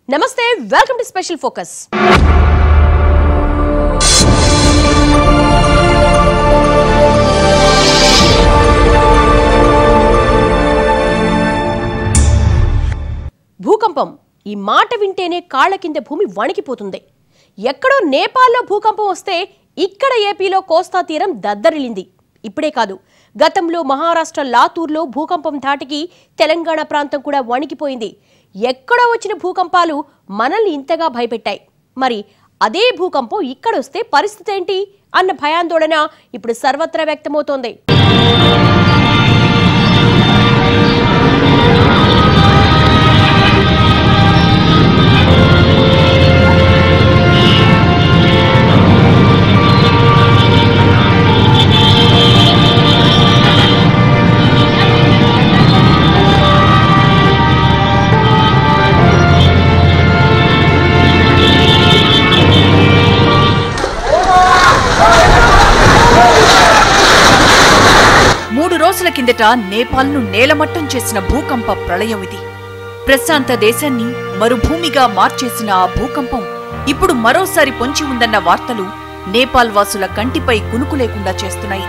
నమస్తే, welcome to special focus. భూకంపం ఈ మాట వింటేనే కాళ్ల కింద భూమి వణికిపోతుంది. ఎక్కడో నేపాల్లో భూకంపం వస్తే ఇక్కడ ఏపీలో కోస్తా తీరం దద్దరిల్లింది. ఇప్పుడే కాదు, గతంలో మహారాష్ట్ర లాతూర్లో భూకంపం ధాటికి తెలంగాణ ప్రాంతం కూడా వణికిపోయింది. ఎక్కడో వచ్చిన భూకంపాలు మనల్ని ఇంతగా భయపెట్టాయి. మరి అదే భూకంపం ఇక్కడొస్తే పరిస్థితి ఏంటి అన్న భయాందోళన ఇప్పుడు సర్వత్రా వ్యక్తమవుతోంది. రోజుల కిందట నేపాల్ను నేలమట్టం చేసిన భూకంప ప్రళయం ఇది. ప్రశాంత దేశాన్ని మరుభూమిగా మార్చేసిన ఆ భూకంపం ఇప్పుడు మరోసారి పొంచి ఉందన్న వార్తలు నేపాల్ వాసుల కంటిపై కునుకు లేకుండా చేస్తున్నాయి.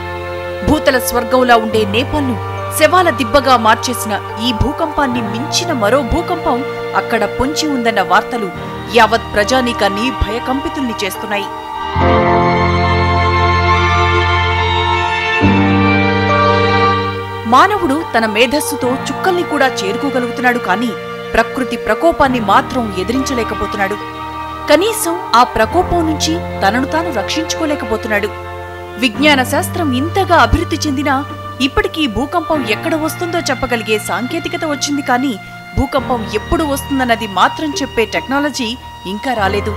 భూతల స్వర్గంలా ఉండే నేపాల్ను శవాల దిబ్బగా మార్చేసిన ఈ భూకంపాన్ని మించిన మరో భూకంపం అక్కడ పొంచి ఉందన్న వార్తలు యావత్ ప్రజానీకాన్ని భయకంపితుల్ని చేస్తున్నాయి. మానవుడు తన మేధస్సుతో చుక్కల్ని కూడా చేరుకోగలుగుతున్నాడు, కానీ ప్రకృతి ప్రకోపాన్ని మాత్రం ఎదిరించలేకపోతున్నాడు. కనీసం ఆ ప్రకోపం నుంచి తనను తాను రక్షించుకోలేకపోతున్నాడు. విజ్ఞాన శాస్త్రం ఇంతగా అభివృద్ధి చెందినా ఇప్పటికీ భూకంపం ఎక్కడ వస్తుందో చెప్పగలిగే సాంకేతికత వచ్చింది, కానీ భూకంపం ఎప్పుడు వస్తుందన్నది మాత్రం చెప్పే టెక్నాలజీ ఇంకా రాలేదు.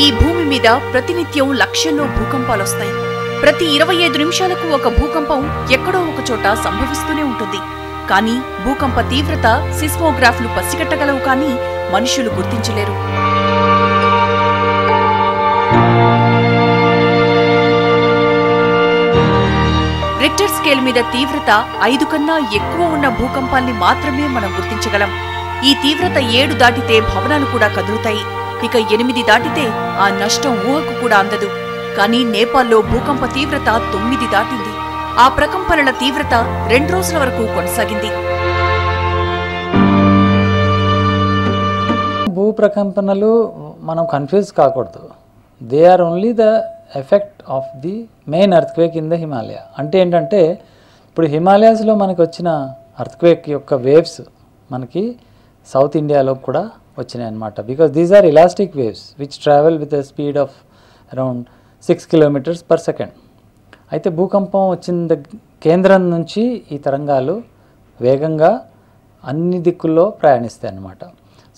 ఈ భూమి మీద ప్రతినిత్యం లక్షల్లో భూకంపాలొస్తాయి. ప్రతి 25 నిమిషాలకు ఒక భూకంపం ఎక్కడో ఒక చోట సంభవిస్తూనే ఉంటుంది. కానీ భూకంప తీవ్రత సిస్మోగ్రాఫ్లు పసిగట్టగలవు, కానీ మనుషులు గుర్తించలేరు. రిక్టర్ స్కేల్ మీద తీవ్రత 5 కన్నా ఎక్కువ ఉన్న భూకంపాల్ని మాత్రమే మనం గుర్తించగలం. ఈ తీవ్రత 7 దాటితే భవనాలు కూడా కదులుతాయి. ఇక 8 దాటితే ఆ నష్టం ఊహకు కూడా అందదు. కానీ నేపాల్లో భూకంప తీవ్రత 9 దాటింది. ఆ ప్రకంపనల తీవ్రత 2 రోజుల వరకు కొనసాగింది. భూ ప్రకంపనలు మనం కన్ఫ్యూజ్ కాకూడదు. They are only the effect of the main earthquake in the Himalaya. అంటే ఏంటంటే, ఇప్పుడు హిమాలయాస్లో మనకి వచ్చిన ఎర్త్క్వేక్ యొక్క వేవ్స్ మనకి సౌత్ ఇండియాలో కూడా వచ్చినాయి అన్నమాట. Because these are elastic waves which travel with the speed of around 6 kilometres per second. అయితే భూకంపం వచ్చిన కేంద్రం నుంచి ఈ తరంగాలు వేగంగా అన్ని దిక్కుల్లో ప్రయాణిస్తాయి అన్నమాట.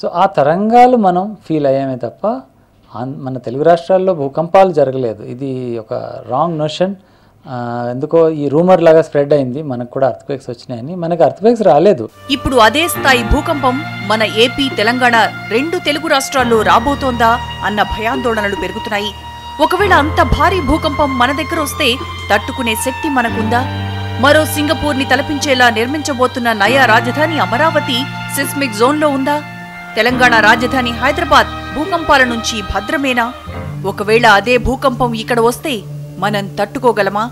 సో ఆ తరంగాలు మనం ఫీల్ అయ్యామే తప్ప మన తెలుగు రాష్ట్రాల్లో భూకంపాలు జరగలేదు. ఇది ఒక రాంగ్ నోషన్. ఎందుకో ఈ రూమర్ లాగా స్ప్రెడ్ అయింది, మనకు కూడా ఎర్త్క్వేక్స్ వచ్చినాయని. మనకు ఎర్త్క్వేక్స్ రాలేదు. ఇప్పుడు అదే స్థాయి భూకంపం మన ఏపీ, తెలంగాణ 2 తెలుగు రాష్ట్రాల్లో రాబోతోందా అన్న భయాందోళనలు పెరుగుతున్నాయి. ఒకవేళ అంత భారీ భూకంపం మన దగ్గర వస్తే తట్టుకునే శక్తి మనకుందా? మరో సింగపూర్ని తలపించేలా నిర్మించబోతున్న నయా రాజధాని అమరావతి సిస్మిక్ జోన్లో ఉందా? తెలంగాణ రాజధాని హైదరాబాద్ భూకంపాల నుంచి భద్రమేనా? ఒకవేళ అదే భూకంపం ఇక్కడ వస్తే మనం తట్టుకోగలమా?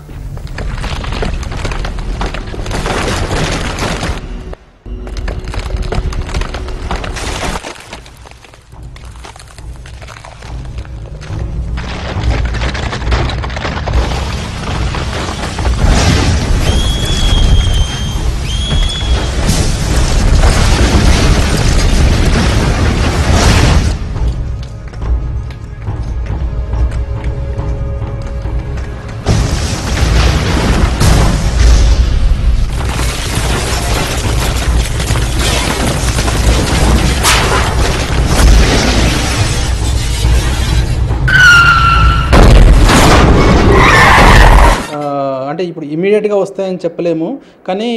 అంటే ఇప్పుడు ఇమీడియట్గా వస్తాయని చెప్పలేము, కానీ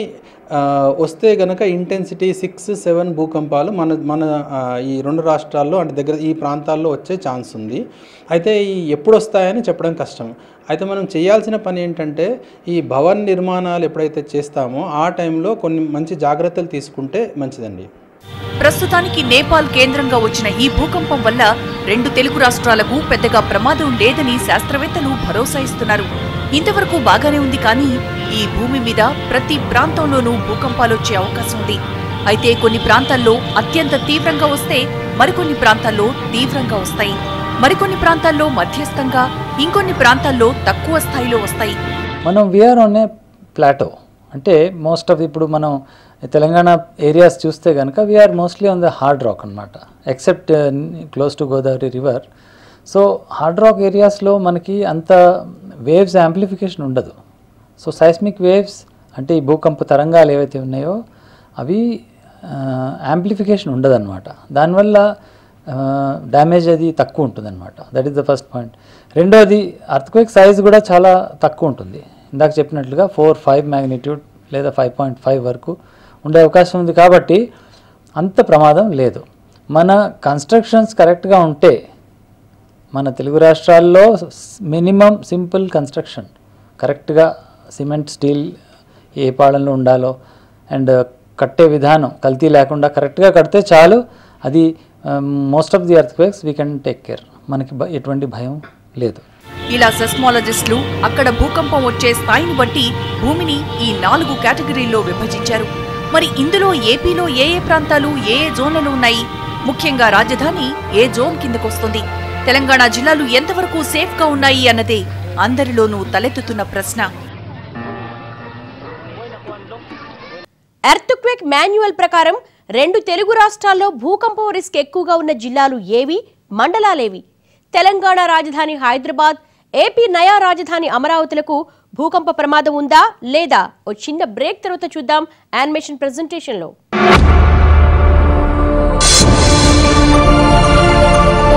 వస్తే గనక ఇంటెన్సిటీ 6-7 భూకంపాలు మన ఈ 2 రాష్ట్రాల్లో అంటే దగ్గర ఈ ప్రాంతాల్లో వచ్చే ఛాన్స్ ఉంది. అయితే ఈ ఎప్పుడు వస్తాయని చెప్పడం కష్టం. అయితే మనం చేయాల్సిన పని ఏంటంటే ఈ భవన నిర్మాణాలు ఎప్పుడైతే చేస్తామో ఆ టైంలో కొన్ని మంచి జాగ్రత్తలు తీసుకుంటే మంచిదండి. ప్రస్తుతానికి నేపాల్ కేంద్రంగా వచ్చిన ఈ భూకంపం వల్ల 2 తెలుగు రాష్ట్రాలకు పెద్దగా ప్రమాదం లేదని శాస్త్రవేత్తలు భరోసా ఇస్తున్నారు. ఇంతవరకు బాగానే ఉంది, కానీ ఈ భూమి మీద ప్రతి ప్రాంతంలోనూ భూకంపాలొచ్చే అవకాశం ఉంది. అయితే కొన్ని ప్రాంతాల్లో అత్యంత తీవ్రంగా వస్తే మరికొన్ని ప్రాంతాల్లో తీవ్రంగా వస్తాయి. మరికొన్ని ప్రాంతాల్లో మధ్యస్థంగా, ఇంకొన్ని ప్రాంతాల్లో తక్కువ స్థాయిలో వస్తాయి. మనం వీఆర్ ఆన్ ఏ ప్లాటో. అంటే మోస్ట్ ఆఫ్ ఇప్పుడు మనం తెలంగాణ ఏరియాస్ చూస్తే కనుక we're mostly on the hard rock అనమాట, except close to Godavari river. So hard rock ఏరియాస్లో మనకి అంత వేవ్స్ యాంప్లిఫికేషన్ ఉండదు. సో సైస్మిక్ వేవ్స్ అంటే ఈ భూకంప తరంగాలు ఏవైతే ఉన్నాయో అవి యాంప్లిఫికేషన్ ఉండదన్నమాట. దానివల్ల డ్యామేజ్ అది తక్కువ ఉంటుందన్నమాట. That is the first point. రెండోది అర్త్క్వేక్ సైజ్ కూడా చాలా తక్కువ ఉంటుంది. ఇందాక చెప్పినట్లుగా 4-5 మ్యాగ్నిట్యూడ్ లేదా 5.5 వరకు ఉండే అవకాశం ఉంది. కాబట్టి అంత ప్రమాదం లేదు. మన కన్స్ట్రక్షన్స్ కరెక్ట్గా ఉంటే మన తెలుగు రాష్ట్రాల్లో మినిమం సింపుల్ కన్స్ట్రక్షన్ కరెక్ట్గా సిమెంట్ స్టీల్ ఏ పాళంలో ఉండాలో అండ్ కట్టే విధానం కల్తీ లేకుండా కరెక్ట్గా కడితే చాలు. అది most of the earthquakes we can take care. మనకి ఎటువంటి భయం లేదు. ఇలా సెస్మాలజిస్టులు అక్కడ భూకంపం వచ్చే స్థాయిని బట్టి భూమిని ఈ 4 కేటగిరీల్లో విభజించారు. మరి ఇందులో ఏపీలో ఏ ఏ ప్రాంతాలు ఏ ఏ జోన్లలో ఉన్నాయి? ముఖ్యంగా రాజధాని ఏ జోన్ కిందకొస్తుంది? తెలంగాణ జిల్లాలు ఎంతవరకు సేఫ్గా ఉన్నాయి అన్నదే అందరిలోనూ తలెత్తుతున్న ప్రశ్న. ఎర్త్క్వేక్ మాన్యువల్ ప్రకారం 2 తెలుగు రాష్ట్రాల్లో భూకంపం రిస్క్ ఎక్కువగా ఉన్న జిల్లాలు ఏవి, మండలాలేవి? తెలంగాణ రాజధాని హైదరాబాద్, ఏపీ నయా రాజధాని అమరావతిలకు భూకంప ప్రమాదం ఉందా లేదా? ఓ చిన్న బ్రేక్ తర్వాత చూద్దాం యానిమేషన్ ప్రెజెంటేషన్లో.